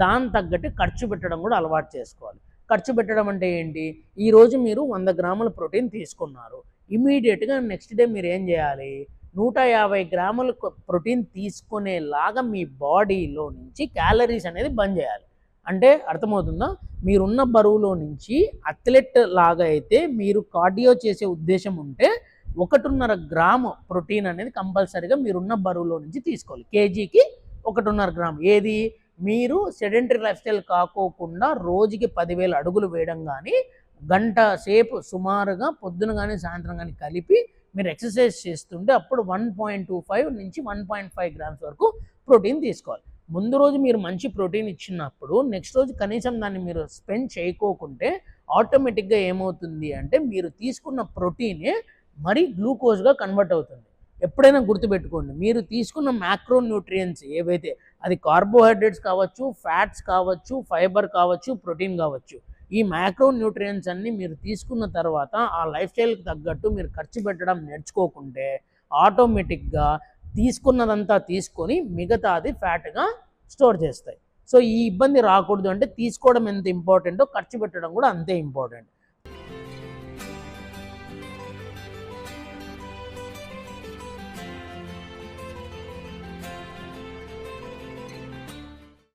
దాని తగ్గట్టు ఖర్చు పెట్టడం కూడా అలవాటు చేసుకోవాలి. ఖర్చు పెట్టడం అంటే ఏంటి? ఈరోజు మీరు 100 గ్రాముల ప్రోటీన్ తీసుకున్నారు. ఇమీడియట్గా నెక్స్ట్ డే మీరు ఏం చేయాలి? 150 గ్రాముల ప్రోటీన్ తీసుకునేలాగా మీ బాడీలో నుంచి క్యాలరీస్ అనేది బంద్ చేయాలి. అంటే అర్థమవుతుందా? మీరున్న బరువులో నుంచి అథ్లెట్ లాగా అయితే మీరు కార్డియో చేసే ఉద్దేశం ఉంటే 1.5 గ్రాము ప్రోటీన్ అనేది కంపల్సరీగా మీరున్న బరువులో నుంచి తీసుకోవాలి. కేజీకి 1.5 గ్రాము. ఏది? మీరు సెడెంటరీ లైఫ్ స్టైల్ కాకోకుండా రోజుకి 10,000 అడుగులు వేయడం కానీ, గంట సేపు సుమారుగా పొద్దున కానీ సాయంత్రం కానీ కలిపి మీరు ఎక్సర్సైజ్ చేస్తుంటే అప్పుడు 1.25 నుంచి 1.5 గ్రామ్స్ వరకు ప్రోటీన్ తీసుకోవాలి. ముందు రోజు మీరు మంచి ప్రోటీన్ ఇచ్చినప్పుడు నెక్స్ట్ రోజు కనీసం దాన్ని మీరు స్పెండ్ చేయకోకుంటే ఆటోమేటిక్గా ఏమవుతుంది అంటే మీరు తీసుకున్న ప్రోటీనే మరి గ్లూకోజ్గా కన్వర్ట్ అవుతుంది. ఎప్పుడైనా గుర్తుపెట్టుకోండి, మీరు తీసుకున్న మ్యాక్రో న్యూట్రియంట్స్ ఏవైతే, అది కార్బోహైడ్రేట్స్ కావచ్చు, ఫ్యాట్స్ కావచ్చు, ఫైబర్ కావచ్చు, ప్రోటీన్ కావచ్చు, ఈ మ్యాక్రో న్యూట్రియంట్స్ అన్నీ మీరు తీసుకున్న తర్వాత ఆ లైఫ్ స్టైల్కి తగ్గట్టు మీరు ఖర్చు పెట్టడం నేర్చుకోకుంటే ఆటోమేటిక్గా తీసుకున్నదంతా తీసుకొని మిగతాది ఫ్యాట్గా స్టోర్ చేస్తాయి. సో ఈ ఇబ్బంది రాకూడదు అంటే తీసుకోవడం ఎంత ఇంపార్టెంటో ఖర్చు పెట్టడం కూడా అంతే ఇంపార్టెంట్.